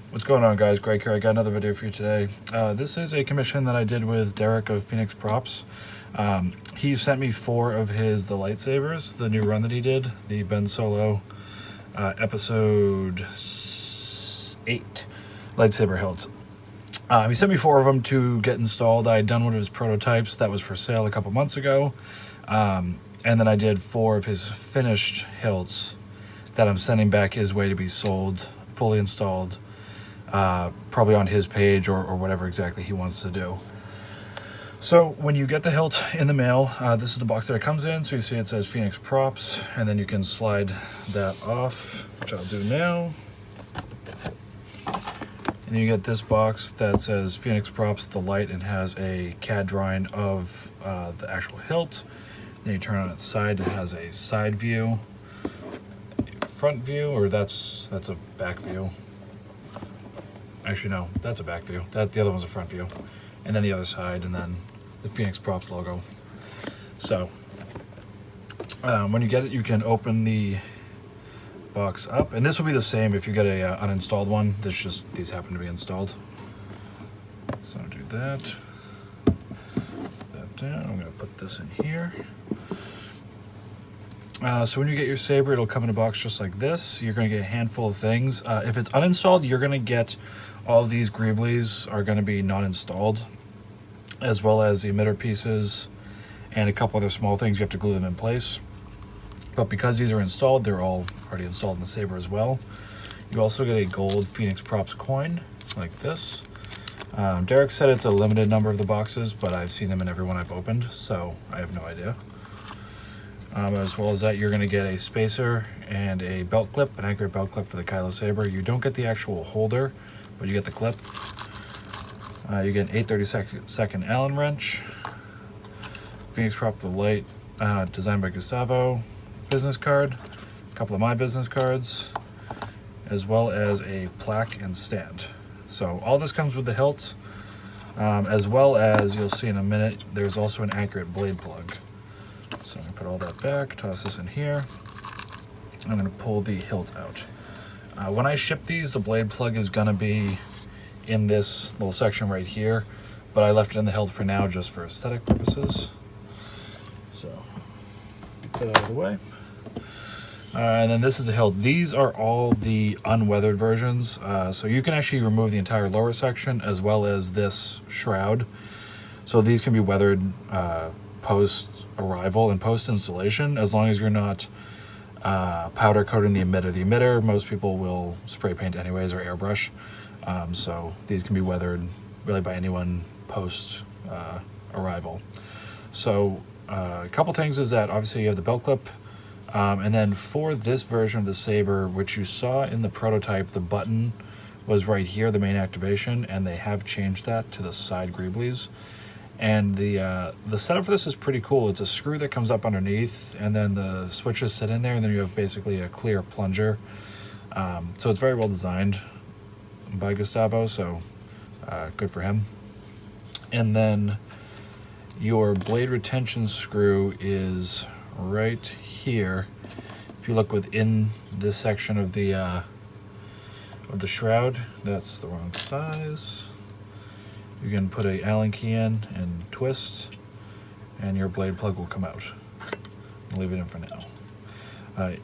What's going on, guys? Greg here. I got another video for you today. This is a commission that I did with Derek of Phoenix Props. He sent me 4 of the lightsabers, the new run that he did, the Ben Solo episode 8 lightsaber hilt. He sent me 4 of them to get installed. I had done one of his prototypes that was for sale a couple months ago. And then I did 4 of his finished hilts that I'm sending back his way to be sold, fully installed. Probably on his page or whatever exactly he wants to do. So when you get the hilt in the mail, this is the box that it comes in. So you see it says Phoenix Props, and then you can slide that off, which I'll do now. And then you get this box that says Phoenix Props, the light, and has a CAD drawing of the actual hilt. Then you turn on its side, it has a side view, a front view, or that's a back view. Actually, no, that's a back view. The other one's a front view. And then the other side, and then the Phoenix Props logo. So, when you get it, you can open the box up. And this will be the same if you get a uninstalled one. These happen to be installed. So do that. Put that down. I'm going to put this in here. So when you get your Saber, it'll come in a box just like this. You're going to get a handful of things. If it's uninstalled, you're going to get all of these greeblies are going to be not installed, as well as the emitter pieces and a couple other small things. You have to glue them in place. But because these are installed, they're all already installed in the Saber as well. You also get a gold Phoenix Props coin like this. Derek said it's a limited number of the boxes, but I've seen them in every one I've opened, so I have no idea. As well as that, you're going to get a spacer and a belt clip, an accurate belt clip for the KSith Saber. You don't get the actual holder, but you get the clip. You get an 8/32 Allen wrench, Phoenix Prop the light, designed by Gustavo, business card, a couple of my business cards, as well as a plaque and stand. So all this comes with the hilt, as well as you'll see in a minute, there's also an accurate blade plug. So I'm going to put all that back, toss this in here. I'm going to pull the hilt out. When I ship these, the blade plug is going to be in this little section right here, but I left it in the hilt for now just for aesthetic purposes. So get that out of the way. And then this is the hilt. These are all the unweathered versions, so you can actually remove the entire lower section as well as this shroud. So these can be weathered post-arrival and post-installation, as long as you're not powder coating the emitter. The emitter, most people will spray paint anyways or airbrush. So these can be weathered really by anyone post-arrival. So a couple things is that obviously you have the belt clip. And then for this version of the Saber, which you saw in the prototype, the button was right here, the main activation, and they have changed that to the side greeblies. And the setup for this is pretty cool. It's a screw that comes up underneath, and then the switches sit in there, and then you have basically a clear plunger. So it's very well designed by Gustavo, so good for him. And then your blade retention screw is right here. If you look within this section of the shroud, that's the wrong size. You can put a Allen key in and twist, and your blade plug will come out. I'll leave it in for now.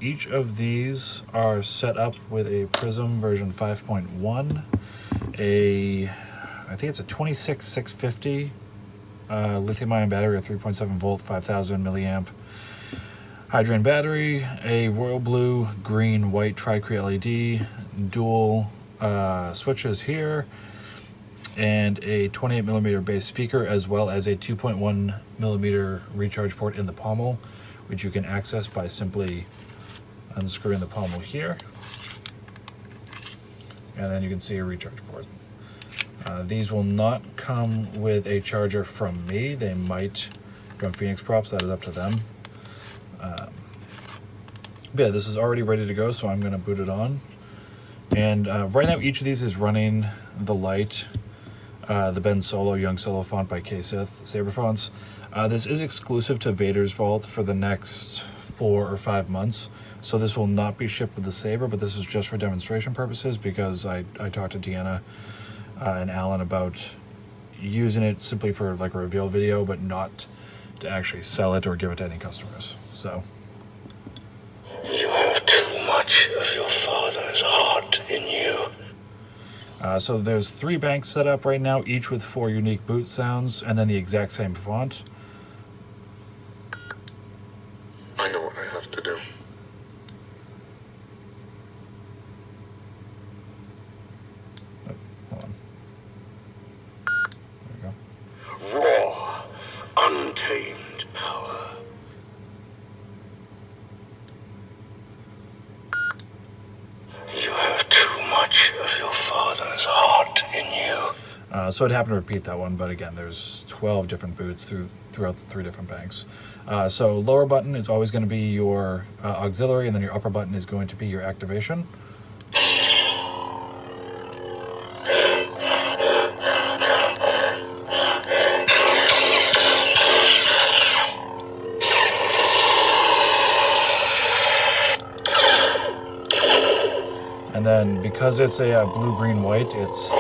Each of these are set up with a Prizm version 5.1. I think it's a 26650 lithium-ion battery, a 3.7 volt, 5,000 milliamp hydrogen battery, a royal blue, green, white Tri-Cree LED, dual switches here, and a 28mm base speaker, as well as a 2.1mm recharge port in the pommel, which you can access by simply unscrewing the pommel here. And then you can see a recharge port. These will not come with a charger from me. They might from Phoenix Props. That is up to them. But yeah, this is already ready to go, so I'm going to boot it on. And right now, each of these is running the light, the Ben Solo Young Solo font by KSith, Saber fonts. This is exclusive to Vader's Vault for the next 4 or 5 months. So this will not be shipped with the Saber, but this is just for demonstration purposes because I talked to Deanna and Alan about using it simply for like a reveal video, but not to actually sell it or give it to any customers. So you have too much of your father's heart in you. So there's 3 banks set up right now, each with 4 unique boot sounds, and then the exact same font. I know what I have to do. Oh, hold on. There we go. Raw, untamed power. You have too much of your father's heart in you. So it happened to repeat that one, but again, there's 12 different boots throughout the 3 different banks. So lower button is always going to be your auxiliary, and then your upper button is going to be your activation. And then because it's a blue, green, white, it's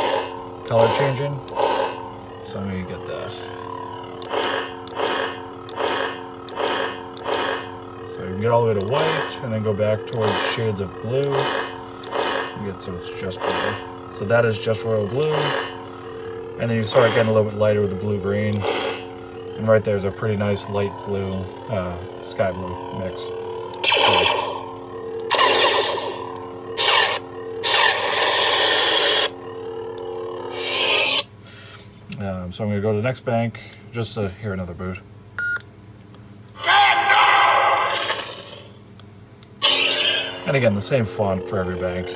color changing. So let me get that. So you can get all the way to white and then go back towards shades of blue. You get so it's just blue. So that is just royal blue. And then you start getting a little bit lighter with the blue, green. And right there's a pretty nice light blue, sky blue mix. So, so I'm going to go to the next bank just to hear another boot. And again, the same font for every bank.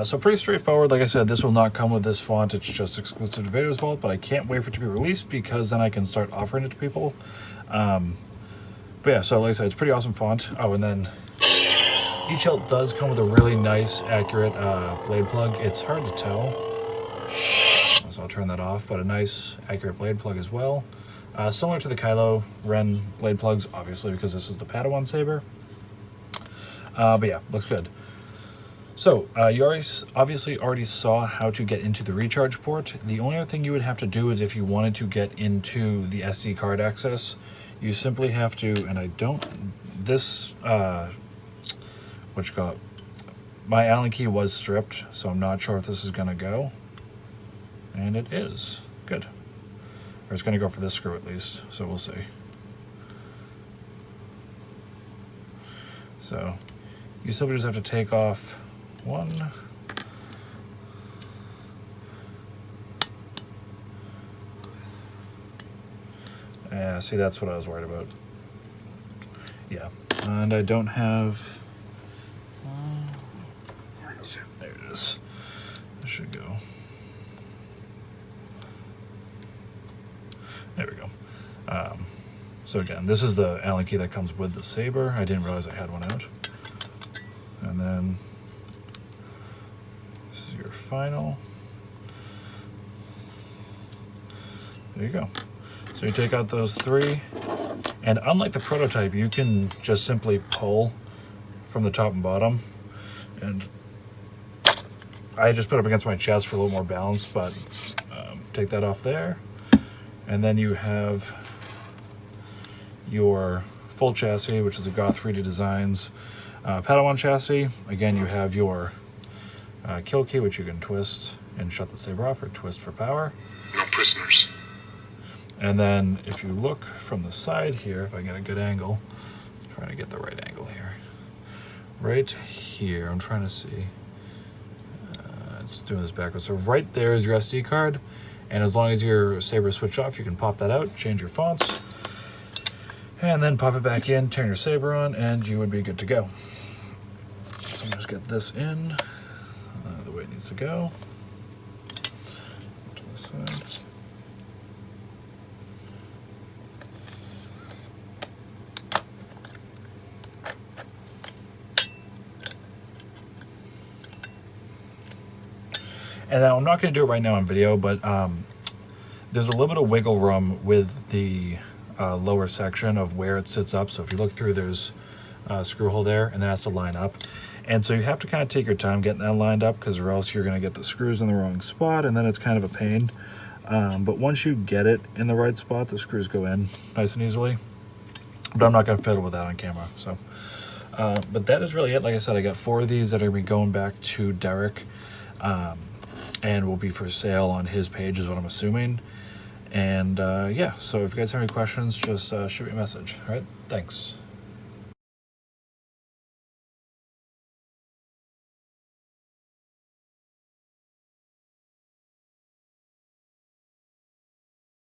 So pretty straightforward. Like I said, this will not come with this font. It's just exclusive to Vader's Vault, but I can't wait for it to be released because then I can start offering it to people. But yeah, so like I said, it's a pretty awesome font. Oh, and then each hilt does come with a really nice, accurate blade plug. It's hard to tell, so I'll turn that off, but a nice, accurate blade plug as well. Similar to the Kylo Ren blade plugs, obviously, because this is the Padawan Saber. But yeah, looks good. So, you obviously already saw how to get into the recharge port. The only other thing you would have to do is if you wanted to get into the SD card access, you simply have to, and I don't, this, what you call it, my Allen key was stripped, so I'm not sure if this is going to go. And it is. Good. Or it's going to go for this screw at least, so we'll see. So, you simply just have to take off one. Yeah, see, that's what I was worried about. Yeah, and I don't have... There it is. It should go. There we go. So again, this is the Allen key that comes with the Saber. I didn't realize I had one out. And then this is your final. There you go. So you take out those 3, and unlike the prototype, you can just simply pull from the top and bottom. And I just put it up against my chest for a little more balance, but take that off there. And then you have your full chassis, which is a Goth 3D Designs Padawan chassis. Again, you have your kill key, which you can twist and shut the saber off, or twist for power. No prisoners. And then if you look from the side here, if I get a good angle, I'm trying to get the right angle here. Right here, I'm trying to see. Just doing this backwards. So right there is your SD card. And as long as your Saber is switched off, you can pop that out, change your fonts, and then pop it back in, turn your Saber on, and you would be good to go. So just get this in the way it needs to go. To the side. And now I'm not going to do it right now on video, but there's a little bit of wiggle room with the lower section of where it sits up. So if you look through, there's a screw hole there, and that has to line up. And so you have to kind of take your time getting that lined up, because or else you're going to get the screws in the wrong spot, and then it's kind of a pain. But once you get it in the right spot, the screws go in nice and easily. But I'm not going to fiddle with that on camera. So, but that is really it. Like I said, I got 4 of these that are going to be going back to Derek, and will be for sale on his page, is what I'm assuming. And yeah, so if you guys have any questions, just shoot me a message. All right, thanks.